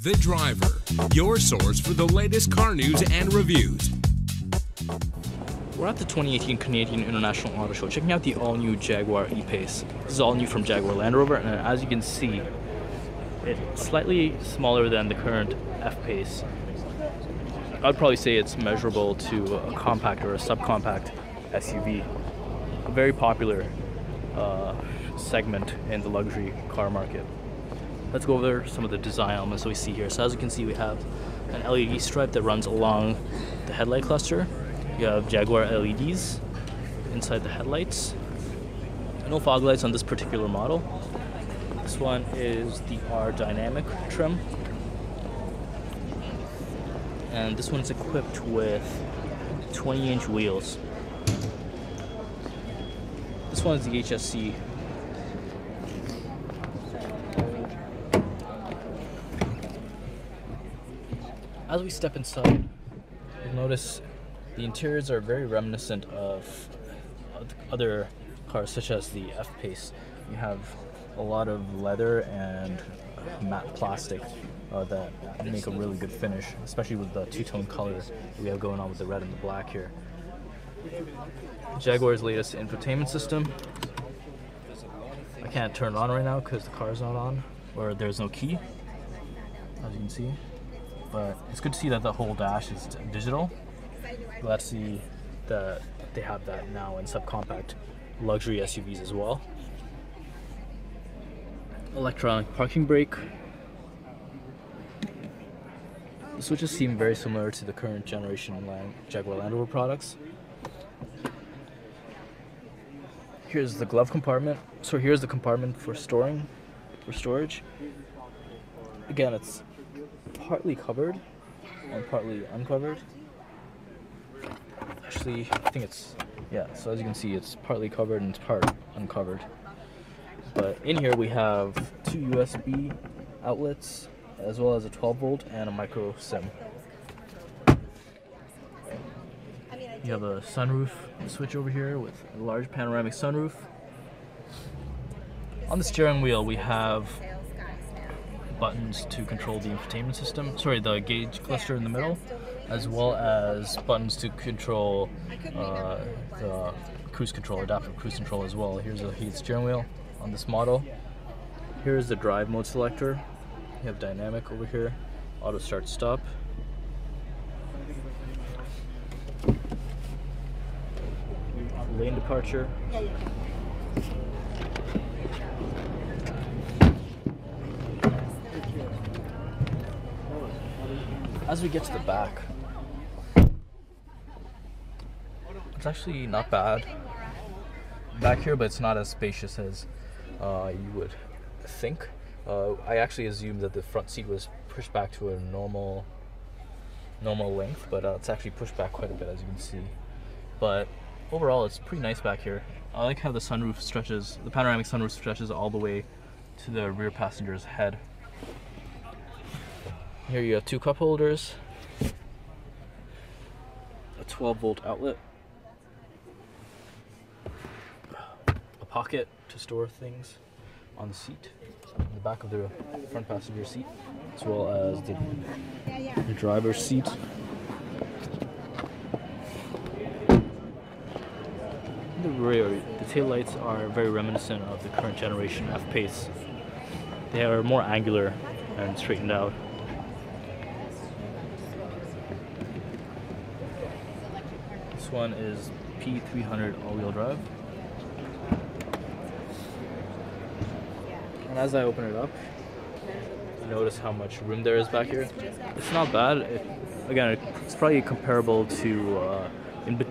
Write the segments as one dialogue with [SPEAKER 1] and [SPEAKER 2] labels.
[SPEAKER 1] The Driver, your source for the latest car news and reviews.
[SPEAKER 2] We're at the 2018 Canadian International Auto Show, checking out the all-new Jaguar E-Pace. This is all new from Jaguar Land Rover, and as you can see, it's slightly smaller than the current F-Pace. I'd probably say it's measurable to a compact or a subcompact SUV. A very popular segment in the luxury car market. Let's go over some of the design elements that we see here. So as you can see, we have an LED stripe that runs along the headlight cluster. You have Jaguar LEDs inside the headlights. No fog lights on this particular model. This one is the R Dynamic trim. And this one's equipped with 20-inch wheels. This one is the HSC. As we step inside, you'll notice the interiors are very reminiscent of other cars, such as the F-Pace. You have a lot of leather and matte plastic that make a really good finish, especially with the two-tone color that we have going on with the red and the black here. Jaguar's latest infotainment system. I can't turn it on right now because the car's not on, or there's no key, as you can see. But it's good to see that the whole dash is digital. Glad to see that they have that now in subcompact luxury SUVs as well. Electronic parking brake. The switches seem very similar to the current generation Jaguar Land Rover products. Here's the glove compartment. So here's the compartment for storage. Again, it's partly covered and partly uncovered. Actually, I think it's, yeah, so as you can see, it's partly covered and it's part uncovered. But in here we have two USB outlets, as well as a 12-volt and a micro SIM. You have a sunroof switch over here with a large panoramic sunroof. On the steering wheel we have buttons to control the infotainment system, the gauge cluster in the middle, as well as buttons to control the cruise control, adaptive cruise control as well. Here's a heated steering wheel on this model. Here's the drive mode selector. You have dynamic over here, auto start stop. Lane departure. As we get to the back, it's actually not bad back here, but it's not as spacious as you would think. I actually assumed that the front seat was pushed back to a normal length, but it's actually pushed back quite a bit, as you can see. But overall, it's pretty nice back here. I like how the panoramic sunroof stretches all the way to the rear passenger's head. Here you have two cup holders, a 12-volt outlet, a pocket to store things on the seat, in the back of the front passenger seat, as well as the driver's seat. In the rear, the taillights are very reminiscent of the current generation F-Pace. They are more angular and straightened out. This one is P300 all-wheel drive. And as I open it up, you notice how much room there is back here. It's not bad. It's probably comparable to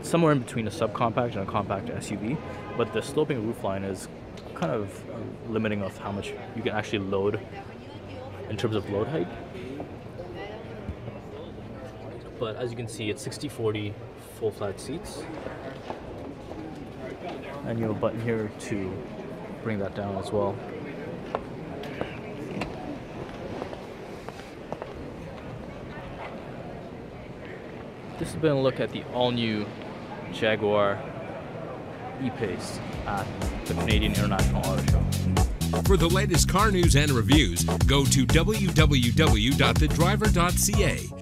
[SPEAKER 2] somewhere in between a subcompact and a compact SUV, but the sloping roofline is kind of limiting of how much you can actually load in terms of load height. But as you can see, it's 60/40 full flat seats, and you have a button here to bring that down as well. This has been a look at the all-new Jaguar E-Pace at the Canadian International Auto Show.
[SPEAKER 1] For the latest car news and reviews, go to www.thedriver.ca